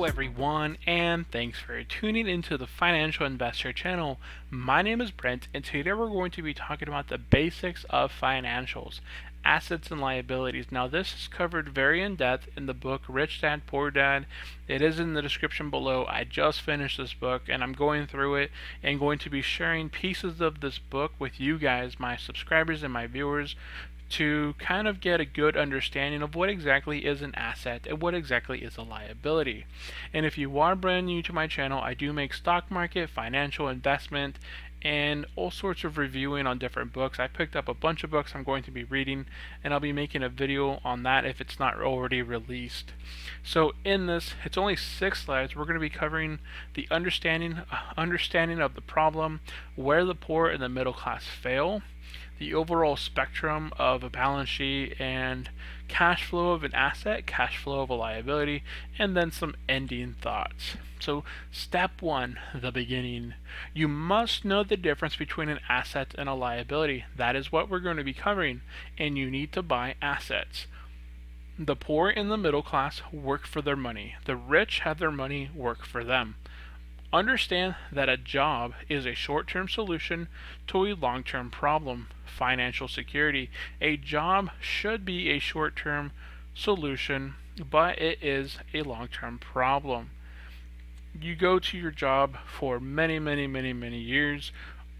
Hello everyone, and thanks for tuning into the Financial Investor channel. My name is Brent, and today we're going to be talking about the basics of financials, assets and liabilities. Now this is covered very in depth in the book Rich Dad Poor Dad. It is in the description below. I just finished this book and I'm going through it and going to be sharing pieces of this book with you guys, my subscribers and my viewers, to kind of get a good understanding of what exactly is an asset and what exactly is a liability. And if you are brand new to my channel, I do make stock market, financial investment, and all sorts of reviewing on different books. I picked up a bunch of books I'm going to be reading, and I'll be making a video on that if it's not already released. So in this, it's only 6 slides. We're going to be covering the understanding of the problem, where the poor and the middle class fail, the overall spectrum of a balance sheet, and cash flow of an asset, cash flow of a liability, and then some ending thoughts. So step 1, the beginning. You must know the difference between an asset and a liability. That is what we're going to be covering, and you need to buy assets. The poor and the middle class work for their money. The rich have their money work for them. Understand that a job is a short-term solution to a long-term problem. Financial security. A job should be a short-term solution, but it is a long-term problem. You go to your job for many years,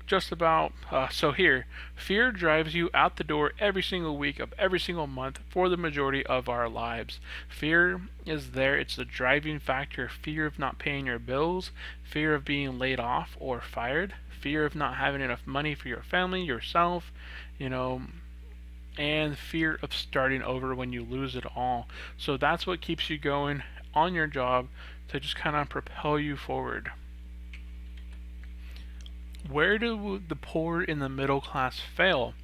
just about, so here, fear drives you out the door every single week of every single month for the majority of our lives. Fear is there. It's the driving factor. Fear of not paying your bills, fear of being laid off or fired, fear of not having enough money for your family, yourself, and fear of starting over when you lose it all. So that's what keeps you going on your job to just kind of propel you forward. Where do the poor and the middle class fail?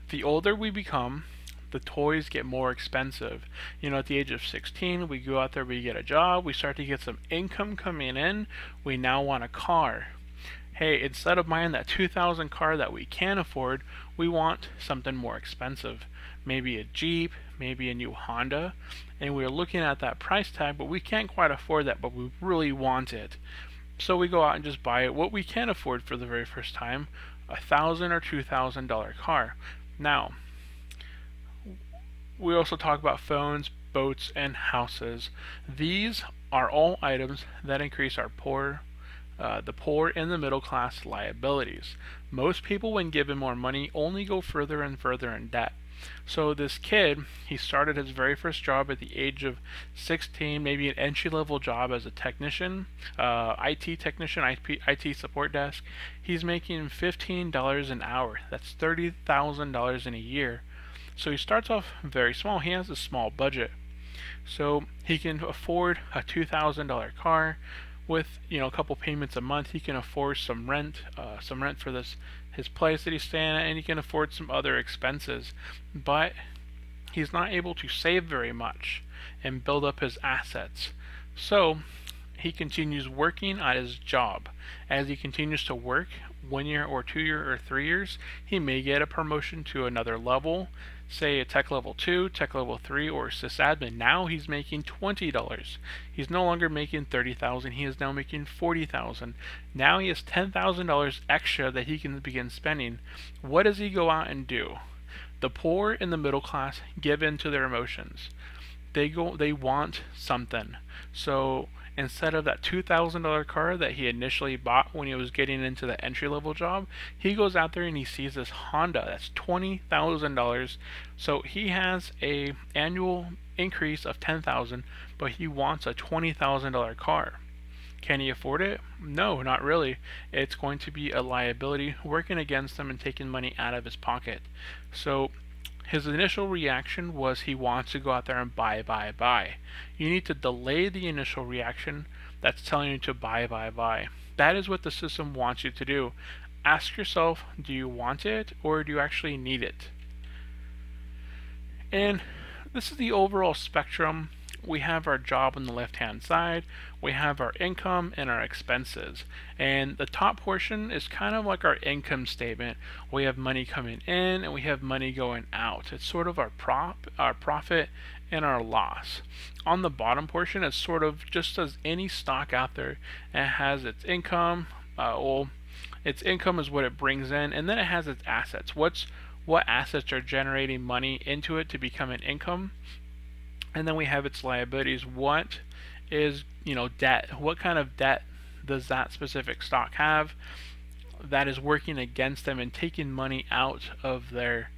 The older we become, the toys get more expensive. At the age of 16, we go out there, we get a job, we start to get some income coming in, we now want a car. Hey, instead of buying that $2,000 car that we can afford, we want something more expensive. Maybe a Jeep, maybe a new Honda, and we're looking at that price tag, but we can't quite afford that, but we really want it. So we go out and just buy it what we can afford for the very first time, $1,000 or $2,000 car. Now, we also talk about phones, boats, and houses. These are all items that increase our the poor and the middle class liabilities. Most people, when given more money, only go further and further in debt. So this kid, he started his very first job at the age of 16, maybe an entry-level job as a technician, IT technician, IT support desk. He's making $15 an hour. That's $30,000 in a year. So he starts off very small. He has a small budget. So he can afford a $2,000 car with a couple payments a month. He can afford some rent for his place that he's staying at, and he can afford some other expenses, but he's not able to save very much and build up his assets. So he continues working at his job. As he continues to work 1 year or 2 years or 3 years, he may get a promotion to another level, say a tech level 2, tech level 3, or sysadmin. Now he's making $20. He's no longer making $30,000. He is now making $40,000. Now he has $10,000 extra that he can begin spending. What does he go out and do? The poor and the middle class give in to their emotions. They want something. So instead of that $2,000 car that he initially bought when he was getting into the entry-level job, he goes out there and he sees this Honda that's $20,000. So he has a annual increase of $10,000, but he wants a $20,000 car. Can he afford it? No, not really. It's going to be a liability working against him and taking money out of his pocket. So his initial reaction was he wants to go out there and buy. You need to delay the initial reaction that's telling you to buy. That is what the system wants you to do. Ask yourself, do you want it or do you actually need it? And this is the overall spectrum we have our job on the left hand side, we have our income and our expenses. And the top portion is kind of like our income statement. We have money coming in and we have money going out. It's sort of our profit and our loss. On the bottom portion, it's sort of just as any stock out there. It has its income, its income is what it brings in, and then it has its assets. What assets are generating money into it to become an income? And then we have its liabilities. What is, debt? What kind of debt does that specific stock have that is working against them and taking money out of their...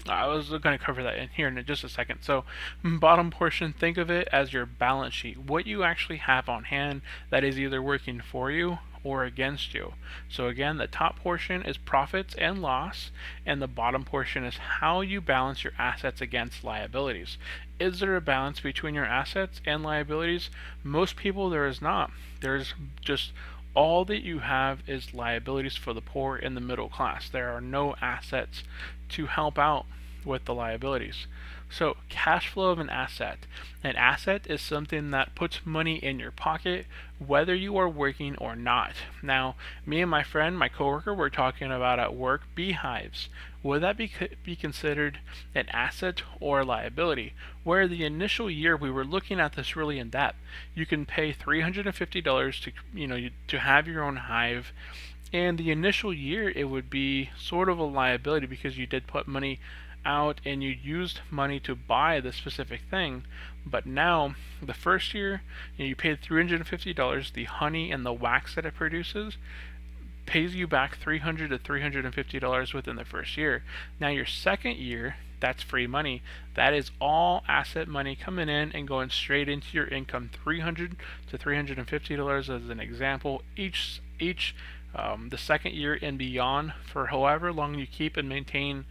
I was going to cover that in here in just a second. So, bottom portion, think of it as your balance sheet. What you actually have on hand that is either working for you or against you. So again, the top portion is profits and loss, and the bottom portion is how you balance your assets against liabilities. Is there a balance between your assets and liabilities? Most people, there is not. There's just all that you have is liabilities for the poor and the middle class. There are no assets to help out with the liabilities. So cash flow of an asset. An asset is something that puts money in your pocket whether you are working or not. Now, me and my friend, my coworker, were talking about at work beehives. Would that be considered an asset or a liability? Where the initial year we were looking at this really in depth. You can pay $350 to have your own hive, and the initial year it would be sort of a liability because you did put money out and you used money to buy the specific thing. But now the first year you paid $350. The honey and the wax that it produces pays you back $300 to $350 within the first year. Now your second year, that's free money. That is all asset money coming in and going straight into your income. $300 to $350 as an example each the second year and beyond, for however long you keep and maintain.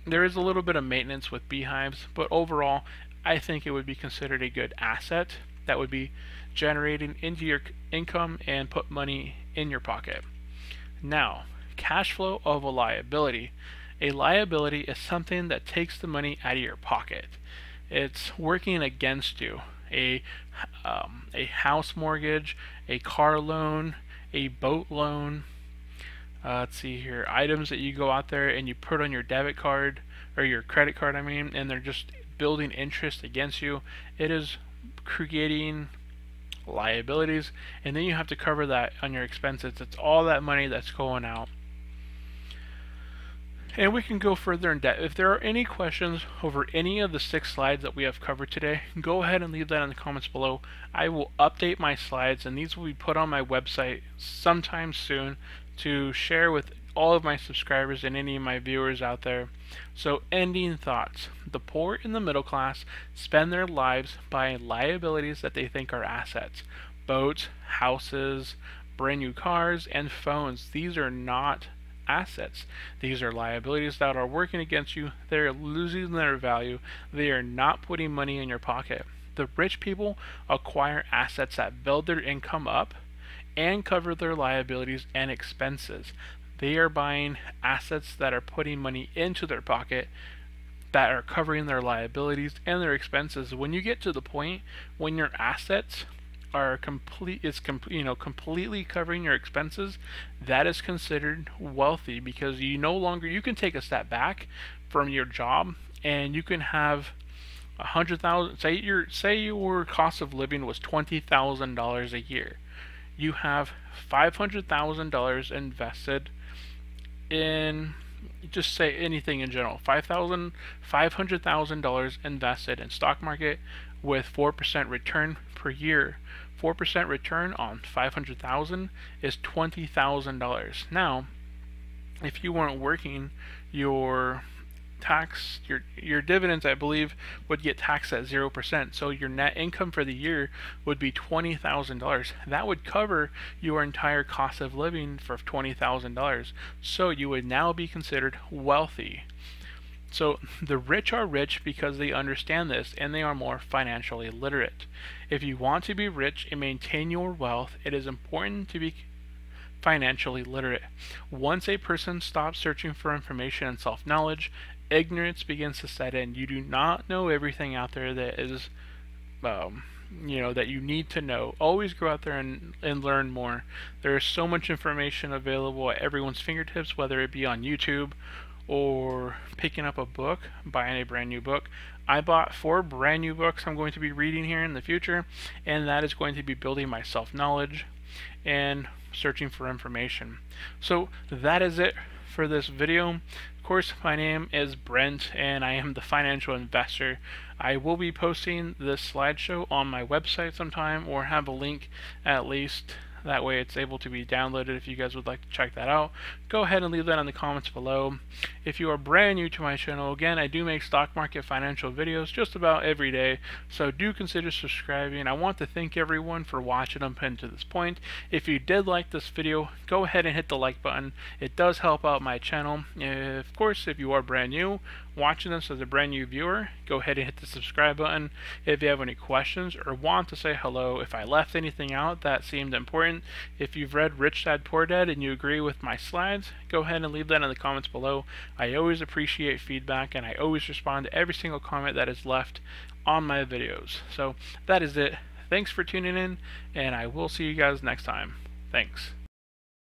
There is a little bit of maintenance with beehives, but overall I think it would be considered a good asset that would be generating into your income and put money in your pocket. Now, cash flow of a liability. A liability is something that takes the money out of your pocket. It's working against you. A house mortgage, a car loan, a boat loan. Let's see here, items that you go out there and you put on your debit card, or your credit card, and they're just building interest against you. It is creating liabilities, and then you have to cover that on your expenses. It's all that money that's going out. And we can go further in depth. If there are any questions over any of the 6 slides that we have covered today, go ahead and leave that in the comments below. I will update my slides, and these will be put on my website sometime soon to share with all of my subscribers and any of my viewers out there. So, ending thoughts. The poor and the middle class spend their lives buying liabilities that they think are assets. Boats, houses, brand new cars, and phones. These are not assets. These are liabilities that are working against you. They're losing their value. They are not putting money in your pocket. The rich people acquire assets that build their income up and cover their liabilities and expenses. They are buying assets that are putting money into their pocket, that are covering their liabilities and their expenses. When you get to the point when your assets are completely covering your expenses, that is considered wealthy, because you can take a step back from your job and you can have $100,000. Say your cost of living was $20,000 a year. You have $500,000 invested in, just say anything in general, $500,000 invested in stock market with 4% return per year. 4% return on $500,000 is $20,000. Now, if you weren't working, your dividends, I believe, would get taxed at 0%. So your net income for the year would be $20,000. That would cover your entire cost of living for $20,000. So you would now be considered wealthy. So the rich are rich because they understand this and they are more financially literate. If you want to be rich and maintain your wealth, it is important to be financially literate. Once a person stops searching for information and self-knowledge ignorance begins to set in. You do not know everything out there that is um, that you need to know. Always go out there and learn more. There is so much information available at everyone's fingertips, whether it be on YouTube or picking up a book, buying a brand new book. I bought 4 brand new books I'm going to be reading here in the future, and that is going to be building my self-knowledge and searching for information. So that is it for this video. Of course, my name is Brent and I am the financial investor. I will be posting this slideshow on my website sometime, or have a link at least. That way it's able to be downloaded if you guys would like to check that out. Go ahead and leave that in the comments below. If you are brand new to my channel, again, I do make stock market financial videos just about every day, so do consider subscribing. I want to thank everyone for watching up to this point. If you did like this video, go ahead and hit the like button. It does help out my channel. Of course, if you are brand new watching this as a brand new viewer, go ahead and hit the subscribe button. If you have any questions or want to say hello, if I left anything out that seemed important, if you've read Rich Dad Poor Dad and you agree with my slides, go ahead and leave that in the comments below. I always appreciate feedback and I always respond to every single comment that is left on my videos. So that is it. Thanks for tuning in, and I will see you guys next time. Thanks.